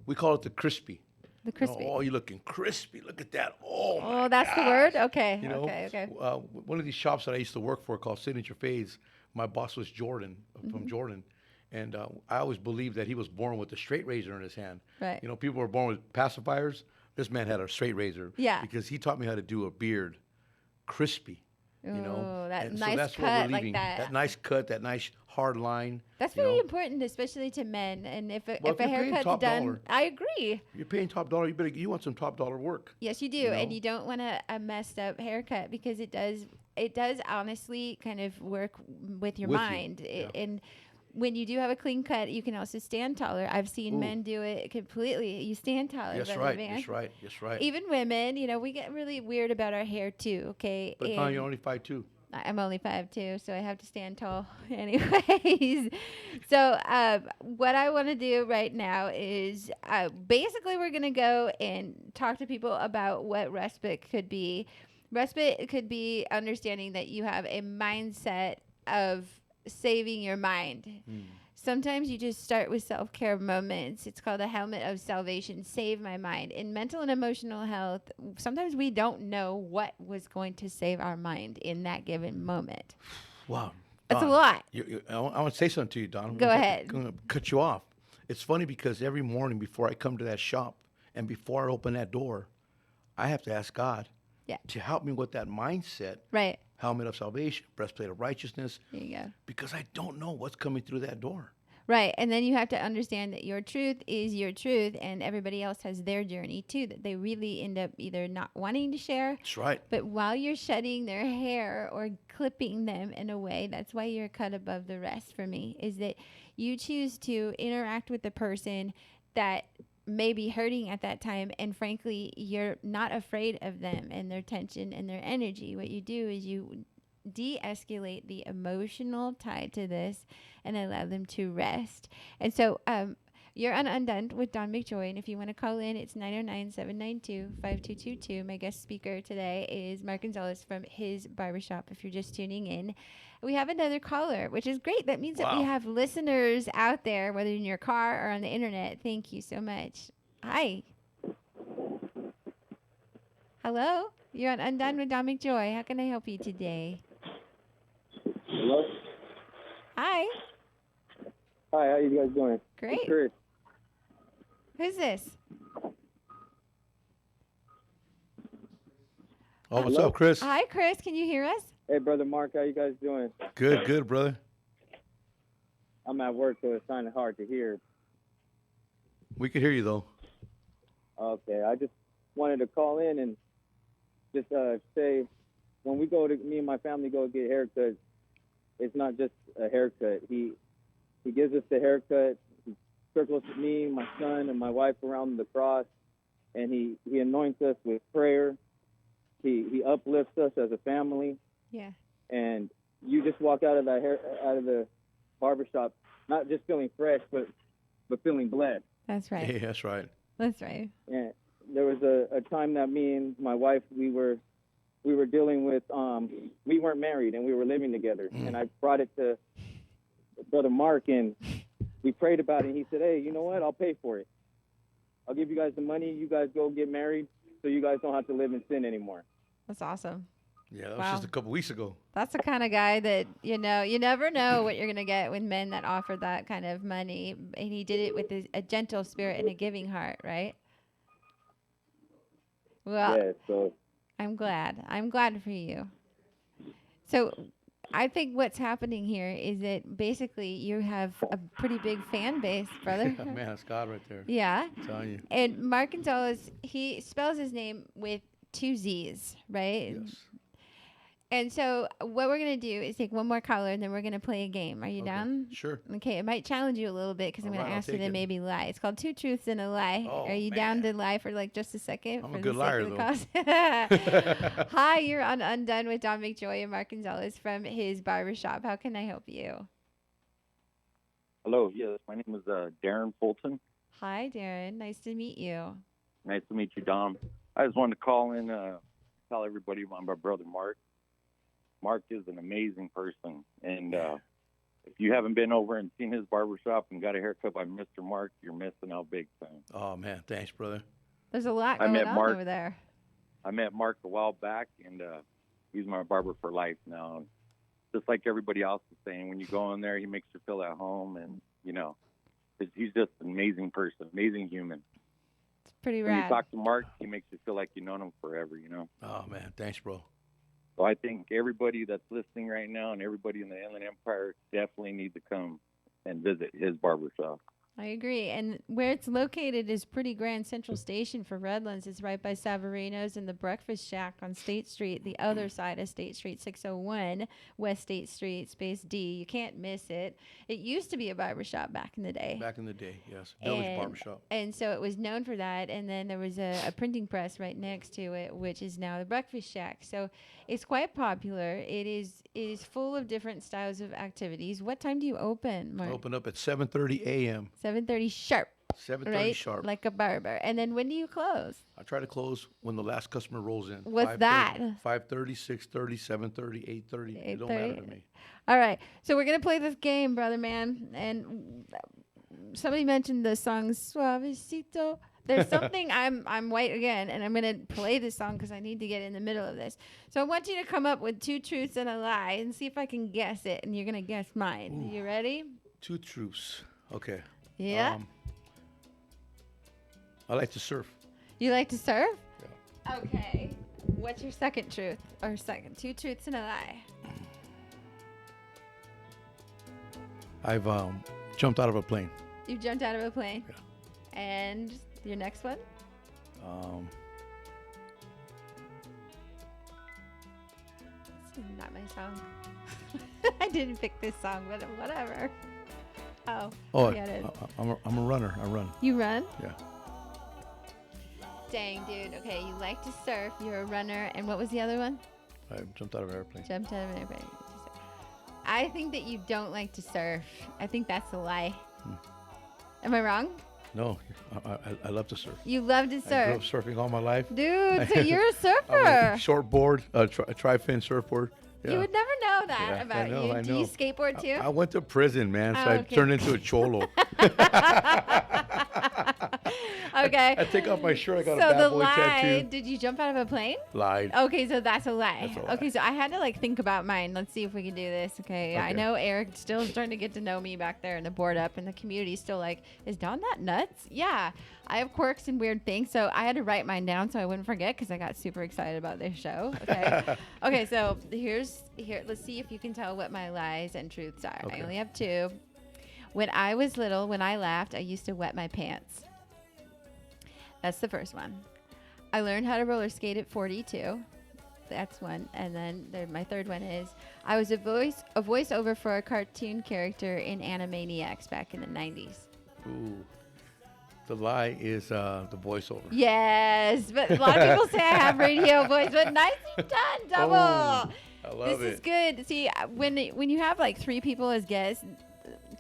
we call it the crispy. The crispy. Oh, you're looking crispy. Look at that. Oh, my Oh, that's the gosh. word? Okay. You know, Okay. one of these shops that I used to work for called Signature Fades, my boss was Jordan, from Jordan. And I always believed that he was born with a straight razor in his hand. Right. People were born with pacifiers. This man had a straight razor. Yeah. Because he taught me how to do a beard crispy. You know, Ooh, that and nice so that's what cut we're like leaving. that. Nice cut, that nice hard line. That's you very know. important, especially to men. And if Well, if if a you're paying haircut's top done, dollar. I agree. You're paying top dollar. You want some top dollar work. Yes, you do, You and know? you don't want a messed up haircut because it does honestly kind of work with your With you, mind. yeah. And when you do have a clean cut, you can also stand taller. I've seen Ooh. men do it completely. You stand taller. Yes, Brother right. Van. Yes, right. Yes, right. Even women, we get really weird about our hair too. Okay, But Don, you're only 5'2". I'm only 5'2", so I have to stand tall anyways. So what I want to do right now is basically we're going to go and talk to people about what respite could be. Respite could be understanding that you have a mindset of saving your mind. Sometimes you just start with self-care moments. It's called a helmet of salvation. Save my mind. In mental and emotional health, sometimes we don't know what was going to save our mind in that given moment. Wow. That's a Don, lot. I want to say something to you, Don. Go ahead. I'm going to cut you off. It's funny because every morning before I come to that shop and before I open that door, I have to ask God to help me with that mindset. Right. Helmet of salvation, breastplate of righteousness. There you go. Because I don't know what's coming through that door. Right. And then you have to understand that your truth is your truth and everybody else has their journey too, that they really end up either not wanting to share. That's right. But while you're shedding their hair or clipping them in a way, that's why you're cut above the rest for me, is that you choose to interact with the person that may be hurting at that time. And frankly, you're not afraid of them and their tension and their energy. What you do is you de-escalate the emotional tie to this and allow them to rest. And so you're on Undone with Don McJoy, and if you want to call in, it's 909-792-5222. My guest speaker today is Mark Gonzalez from HIS Barbershop, if you're just tuning in. We have another caller, which is great. That means that we have listeners out there, whether in your car or on the internet. Thank you so much. Hi. Hello? You're on Undone with Don McJoy. How can I help you today? Hello? Hi. Hi, how you guys doing? Great. It's Chris. Who's this? Oh, what's up, Chris? Hi, Chris. Can you hear us? Hey, Brother Mark, how you guys doing? Good, brother. I'm at work, so it's kind of hard to hear. We can hear you, though. Okay, I just wanted to call in and just say, when me and my family go get haircuts, it's not just a haircut. He gives us the haircut. He circles me, my son, and my wife around the cross, and he anoints us with prayer. He uplifts us as a family. Yeah. And you just walk out of the barbershop, not just feeling fresh, but feeling blessed. That's right. Yeah, that's right. That's right. And there was a time that me and my wife, we were dealing with, we weren't married and we were living together. And I brought it to Brother Mark, and we prayed about it. And he said, hey, you know what? I'll pay for it. I'll give you guys the money. You guys go get married so you guys don't have to live in sin anymore. That's awesome. Yeah, that was just a couple weeks ago. That's the kind of guy that, you never know what you're going to get with men that offer that kind of money. And he did it with a gentle spirit and a giving heart, right? Well, Yeah, so I'm glad. I'm glad for you. So I think what's happening here is that basically you have a pretty big fan base, brother. Man, that's God right there. Yeah. I'm telling you. And Mark Gonzalez, he spells his name with 2 Z's, right? Yes. And so what we're going to do is take one more caller, and then we're going to play a game. Are you down? Sure. Okay, it might challenge you a little bit because I'm going to ask you to maybe lie. It's called 2 Truths and a Lie. Oh, Are you down to lie for like just a second? I'm for a the good sake liar, of the though. cause? Hi, you're on Undone with Don McJoy and Mark Gonzalez from HIS Barbershop. How can I help you? Hello, yes, my name is Darren Fulton. Hi, Darren. Nice to meet you. Nice to meet you, Dom. I just wanted to call in, tell everybody about my brother Mark. Mark is an amazing person, and if you haven't been over and seen his barbershop and got a haircut by Mr. Mark, you're missing out big time. Oh, man, thanks, brother. There's a lot going on over there. I met Mark a while back, and he's my barber for life now. Just like everybody else is saying, when you go in there, he makes you feel at home, and, he's just an amazing person, amazing human. It's pretty When rad. you talk to Mark, he makes you feel like you've known him forever, Oh, man, thanks, bro. So I think everybody that's listening right now and everybody in the Inland Empire definitely need to come and visit his barbershop. I agree. And where it's located is pretty grand. Central Station for Redlands. It's right by Savarino's and the Breakfast Shack on State Street, the other side of State Street, 601 West State Street, space D. You can't miss it. It used to be a barbershop back in the day. Back in the day, yes. Village Barbershop. And so it was known for that. And then there was a printing press right next to it, which is now the Breakfast Shack. So it's quite popular. It is full of different styles of activities. What time do you open, Mark? Open up at 7:30 a.m. 7:30 sharp. 7:30 right? sharp. Like a barber. And then when do you close? I try to close when the last customer rolls in. What's that? 5:30, 6:30, 7:30, 8:30. It don't matter to me. All right. So we're going to play this game, brother man. And somebody mentioned the song Suavecito. There's something I'm white again, and I'm going to play this song because I need to get in the middle of this. So I want you to come up with 2 truths and a lie and see if I can guess it. And you're going to guess mine. Ooh. You ready? 2 truths. Okay. Yeah. I like to surf. You like to surf? Yeah. Okay. What's your second truth? Or second 2 truths and a lie? I've jumped out of a plane. You jumped out of a plane? Yeah. And your next one? This is not my song. I didn't pick this song, but whatever. Oh, I get it. I'm a runner. I run. You run? Yeah. Dang, dude. Okay, you like to surf. You're a runner. And what was the other one? I jumped out of an airplane. Jumped out of an airplane. I think that you don't like to surf. I think that's a lie. Am I wrong? No, I love to surf. You love to surf. I grew up surfing all my life. Dude, so you're a surfer. I'm a short board, a tri-fin surfboard. Yeah. You would never know that about you. I Do you skateboard too? I went to prison, man, so I okay. turned into a cholo. Okay. I take off my shirt, I got a So bad the boy lie, tattoo. did you jump out of a plane? Lied. Okay, so that's a lie. That's a lie. Okay, so I had to think about mine. Let's see if we can do this. Okay. I Okay. know Eric still starting to get to know me back there in the board up, and the community's still like, is Dawn that nuts? Yeah. I have quirks and weird things, so I had to write mine down so I wouldn't forget because I got super excited about this show. Okay. Okay, so here. Let's see if you can tell what my lies and truths are. Okay. I only have 2. When I was little, when I laughed, I used to wet my pants. That's the first one. I learned how to roller skate at 42. That's one. And then my third one is I was a voiceover for a cartoon character in Animaniacs back in the 90s. Ooh. The lie is the voiceover. Yes, but a lot of people say I have radio voice, but nicely done, double. Oh, I love This it. is good. See, when you have 3 people as guests,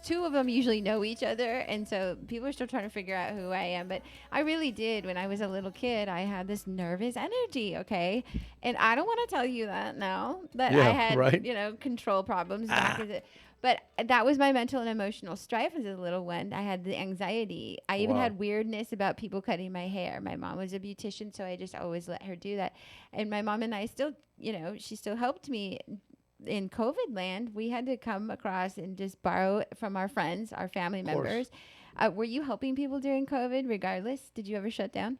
2 of them usually know each other, and so people are still trying to figure out who I am. But I really did. When I was a little kid, I had this nervous energy, okay? And I don't want to tell you that now, that I had, right? control problems back as a... But that was my mental and emotional strife as a little one. I had the anxiety. I even had weirdness about people cutting my hair. My mom was a beautician, so I just always let her do that. And my mom and I still, she still helped me. In COVID land, we had to come across and just borrow from our friends, our family members. Were you helping people during COVID regardless? Did you ever shut down?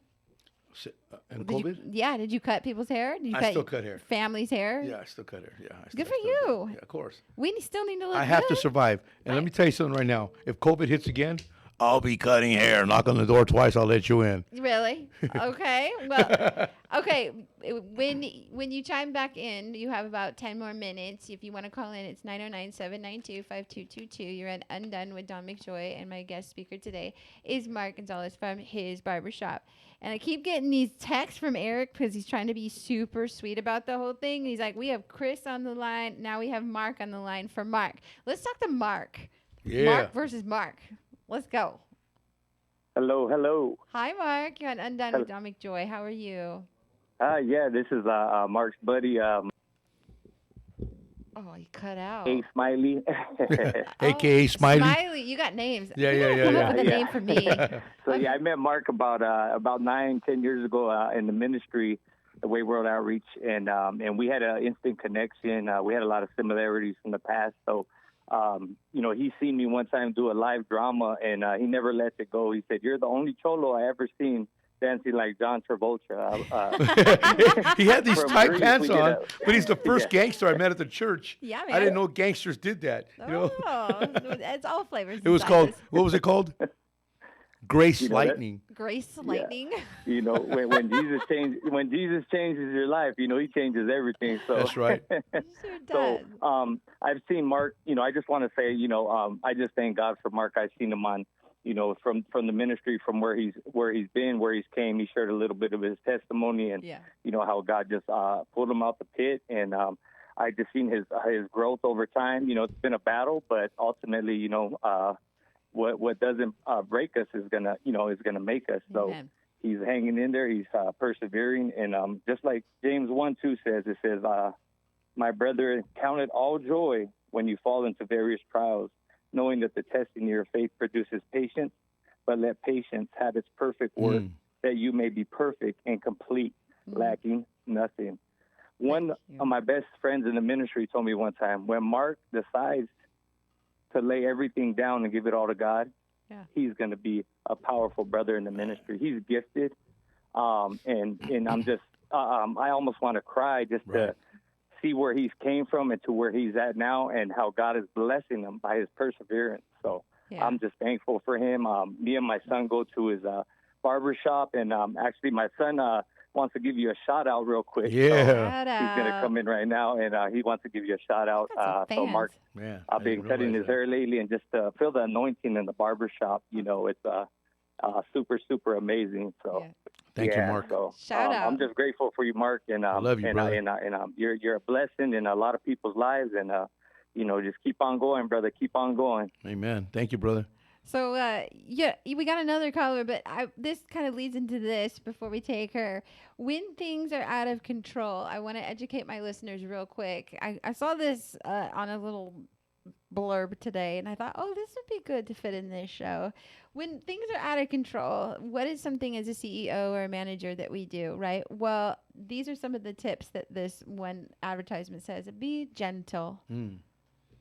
And COVID? Did you cut people's hair? Did you I still cut hair. Family's hair? Yeah, I still cut hair. Yeah. Good for you. Yeah, of course. We still need to look I have good. to survive. And let me tell you something right now. If COVID hits again, I'll be cutting hair. Knock on the door twice. I'll let you in. Really? Okay. Well, okay. When you chime back in, you have about 10 more minutes. If you want to call in, it's 909-792-5222. You're at Undone with Don McJoy, and my guest speaker today is Mark Gonzalez from HIS Barbershop. And I keep getting these texts from Eric because he's trying to be super sweet about the whole thing. He's like, we have Chris on the line. Now we have Mark on the line for Mark. Let's talk to Mark. Yeah. Mark versus Mark. Let's go. Hello, hello. Hi, Mark. You're on Undone with Don McJoy. How are you? Yeah, this is Mark's buddy, Oh, you cut out. A Smiley. AKA Smiley. Smiley, you got names. Yeah, You yeah, gotta yeah, come yeah. up with a name for me. So yeah, I met Mark about 9-10 years ago in the ministry, the Way World Outreach, and we had an instant connection. We had a lot of similarities from the past. So, he seen me one time do a live drama, and he never lets it go. He said, "You're the only cholo I ever seen dancing like John Travolta. He had these From tight Greece, pants we did on, a- but he's the first Yeah. gangster I met at the church. Yeah, I man. didn't know gangsters did that. You know, Oh, it's all flavors. it was and called, sizes. what was it called? Grace You know that- Lightning. Grace Lightning. You know, when Jesus changes your life, you know, he changes everything. So That's right. Sure So, does. I've seen Mark. You know, I just want to say, you know, I just thank God for Mark. I've seen him on, you know, from the ministry, from where he's been, where he's came. He shared a little bit of his testimony, and Yeah. you know how God just pulled him out the pit, and I just seen his growth over time. You know, it's been a battle, but ultimately, you know, what doesn't break us is gonna make us. So. Amen. He's hanging in there. He's persevering, and just like James 1:2 says, it says, "My brother, count it all joy when you fall into various trials, knowing that the testing of your faith produces patience. But let patience have its perfect work, that you may be perfect and complete, lacking nothing." One of my best friends in the ministry told me one time, when Mark decides to lay everything down and give it all to God, he's going to be a powerful brother in the ministry. He's gifted, and I'm just I almost want to cry just to see where he's came from and to where he's at now, and how God is blessing him by his perseverance. So I'm just thankful for him. Me and my son go to his barbershop, and actually my son wants to give you a shout out real quick. Yeah. So Shout he's going to out. come in right now, and he wants to give you a shout out. Got some So Mark, Man, I've been cutting his hair lately, and just to feel the anointing in the barbershop, you know, it's super, super amazing. So Thank you, Mark. So Shout out. I'm just grateful for you, Mark, and I love you, and, brother. you're a blessing in a lot of people's lives, and you know, just keep on going, brother. Keep on going. Amen. Thank you, brother. So, we got another caller, but this kind of leads into this before we take her. When things are out of control, I want to educate my listeners real quick. I saw this on a little blurb today, and I thought, oh, this would be good to fit in this show. When things are out of control, what is something as a CEO or a manager that we do, right? Well, these are some of the tips that this one advertisement says. Be gentle.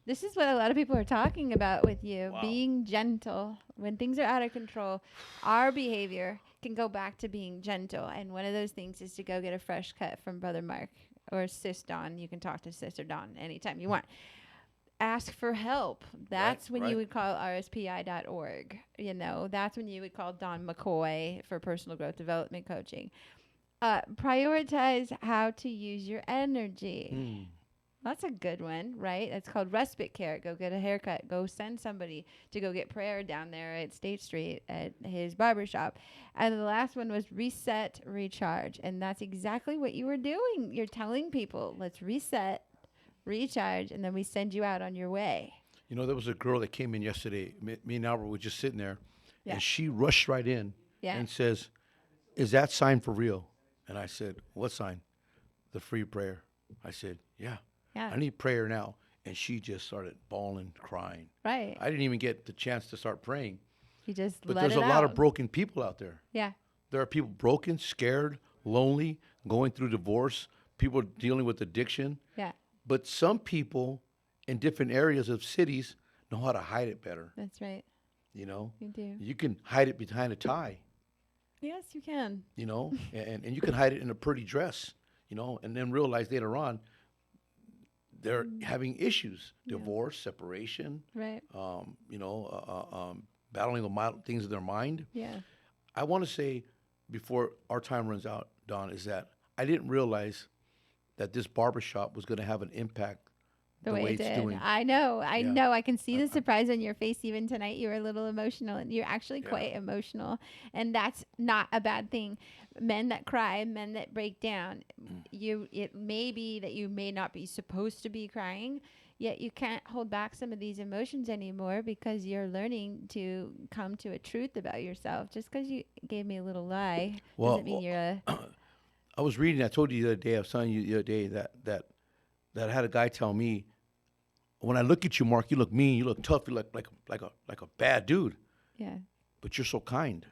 This is what a lot of people are talking about with you, being gentle. When things are out of control, our behavior can go back to being gentle. And one of those things is to go get a fresh cut from Brother Mark or Sis Dawn. You can talk to Sister Dawn anytime you want. Ask for help. That's when you would call rspi.org. You know, that's when you would call Don McJoy for personal growth development coaching. Prioritize how to use your energy. That's a good one, right? That's called respite care. Go get a haircut. Go send somebody to go get prayer down there at State Street at HIS Barbershop. And the last one was reset, recharge. And that's exactly what you were doing. You're telling people, let's reset, recharge, and then we send you out on your way. You know, there was a girl that came in yesterday. Me and Albert were just sitting there, and she rushed right in and says, "Is that sign for real?" And I said, "What sign?" "The free prayer." I said, "Yeah. I need prayer now." And she just started bawling, crying. Right. I didn't even get the chance to start praying. You just But let there's it a lot out. of broken people out there. Yeah. There are people broken, scared, lonely, going through divorce, people dealing with addiction. Yeah. But some people in different areas of cities know how to hide it better. That's right. You know, You do. you can hide it behind a tie, Yes, you can. you know, and you can hide it in a pretty dress, you know, and then realize later on they're having issues, divorce, separation, Right. you know, battling the things of their mind. Yeah. I want to say before our time runs out, Don, is that I didn't realize that this barbershop was going to have an impact The way it's it did. doing. I know. I know. I can see the surprise on your face even tonight. You were a little emotional, and you're actually quite emotional. And that's not a bad thing. Men that cry, men that break down, it may be that you may not be supposed to be crying, yet you can't hold back some of these emotions anymore because you're learning to come to a truth about yourself. Just because you gave me a little lie doesn't mean you're a... I was reading, I told you the other day, I was telling you the other day that I had a guy tell me, when I look at you, Mark, you look mean, you look tough, you look like a bad dude. Yeah. But you're so kind.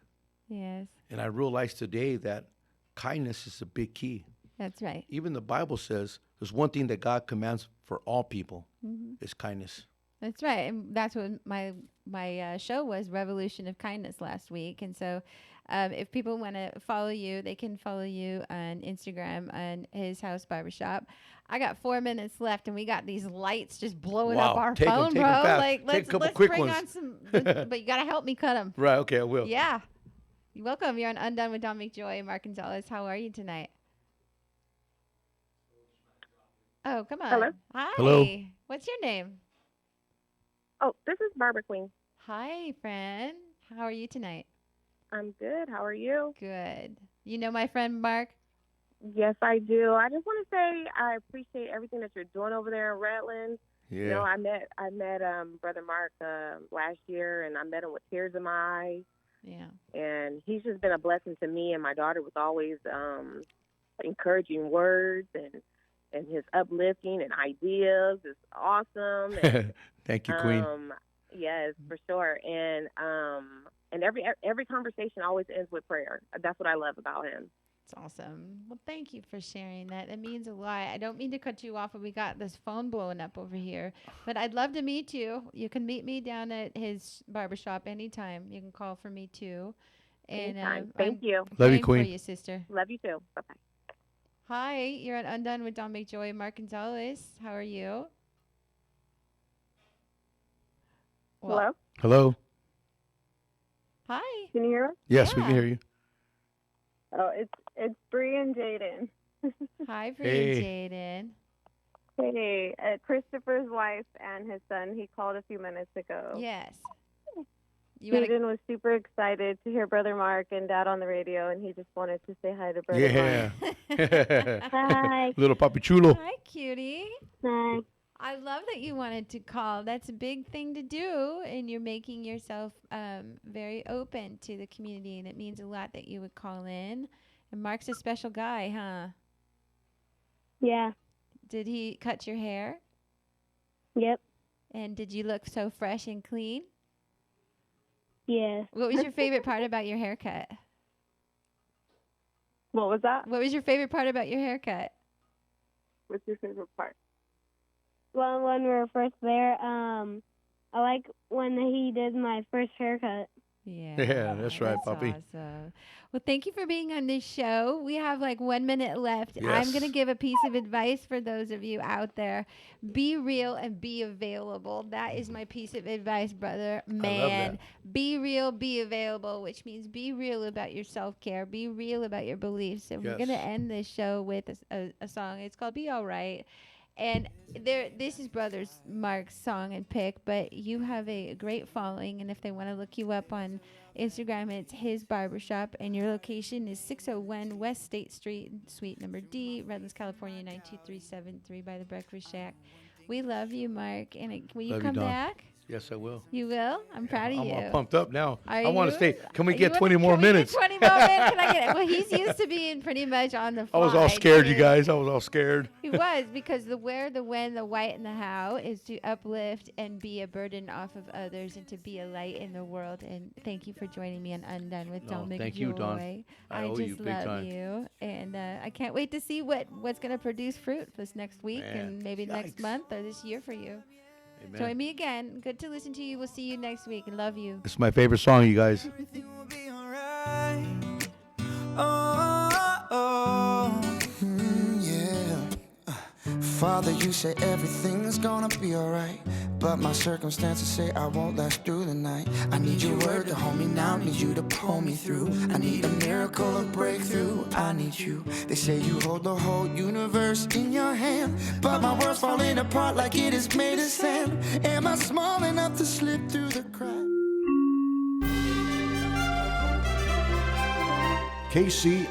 Yes. And I realized today that kindness is a big key. That's right. Even the Bible says there's one thing that God commands for all people Mm-hmm. is kindness. That's right, and that's what my show was, Revolution of Kindness, last week. And so, if people want to follow you, they can follow you on Instagram on His House Barbershop. I got 4 minutes left, and we got these lights just blowing up Wow. our Take 'em, phone, take 'em bro. fast. Like, Take a couple let's quick bring ones. on some, but you gotta help me cut them. Right. Okay, I will. Yeah, you're welcome. You're on Undone with Don McJoy and Mark Gonzalez. How are you tonight? Oh, come on. Hello? Hi. Hello. What's your name? Oh, this is Barbara Queen. Hi, friend. How are you tonight? I'm good. How are you? Good. You know my friend Mark? Yes, I do. I just want to say I appreciate everything that you're doing over there in Redlands. Yeah. You know, I met Brother Mark last year, and I met him with tears in my eyes. Yeah. And he's just been a blessing to me and my daughter with always encouraging words and his uplifting and ideas is awesome. And, Thank you, Queen. yes, for sure. And every conversation always ends with prayer. That's what I love about him. It's awesome. Well, thank you for sharing that. It means a lot. I don't mean to cut you off, but we got this phone blowing up over here. But I'd love to meet you. You can meet me down at his barbershop anytime. You can call for me too. And Anytime. Thank you. Love you, praying Queen. For you, sister. Love you too. Bye-bye. Hi, you're on Undone with Don McJoy and Mark Gonzalez. How are you? Hello? Hello. Hi. Can you hear us? Yes, we Yeah. can hear you. Oh, it's Bree and Jaden. Hi, Bree Hey. and Hey, Christopher's wife and his son, he called a few minutes ago. Jaden. Yes. You wanna, Jaden was super excited to hear Brother Mark and Dad on the radio, and he just wanted to say hi to Brother Yeah. Mark. Hi. Little Papi Chulo. Hi, cutie. Hi. I love that you wanted to call. That's a big thing to do, and you're making yourself very open to the community, and it means a lot that you would call in. And Mark's a special guy, huh? Yeah. Did he cut your hair? Yep. And did you look so fresh and clean? Yeah. What was your favorite part about your haircut? What was that? What was your favorite part about your haircut? What's your favorite part? Well, when we were first there, I like when he did my first haircut. Yeah, that's right, Papi. Awesome. Well, thank you for being on this show. We have like 1 minute left. I'm Yes. going to give a piece of advice for those of you out there. Be real and be available. That is my piece of advice, brother. Man, be real, be available, which means be real about your self-care. Be real about your beliefs. And we're Yes. going to end this show with a song. It's called Be All Right. And this is Brothers Mark's song and pick, but you have a great following, and if they want to look you up on Instagram, it's HIS Barbershop, and your location is 601 West State Street, Suite number D, Redlands, California, 92373 by the Breakfast Shack. We love you, Mark, and will you Love you, come Dawn. back? Yes, I will. You will? I'm proud of I'm you. all pumped up now. Are I want to you? stay. Can we You get wanna- 20 more can we get minutes? 20 more minutes? Can I get it? Well, he's used to being pretty much on the I fly. was all scared, you too. guys. I was all scared. He was, because the where, the when, the why, and the how is to uplift and be a burden off of others and to be a light in the world. And thank you for joining me on Undone with No, Don McJoy. thank you, Dawn. I owe you just big love time. you. And I can't wait to see what's going to produce fruit this next week Man, and maybe next yikes. month or this year for you. Amen. Join me again. Good to listen to you. We'll see you next week and love you. It's my favorite song, you guys. Everything will be alright. Oh, yeah. Father, you say everything's gonna be alright, but my circumstances say I won't last through the night. I need your word to hold me now, need you to pull me through. I need a miracle, a breakthrough. I need you. They say you hold the whole universe in your hand, but my world's falling apart like it is made of sand. Am I small enough to slip through the cracks? KC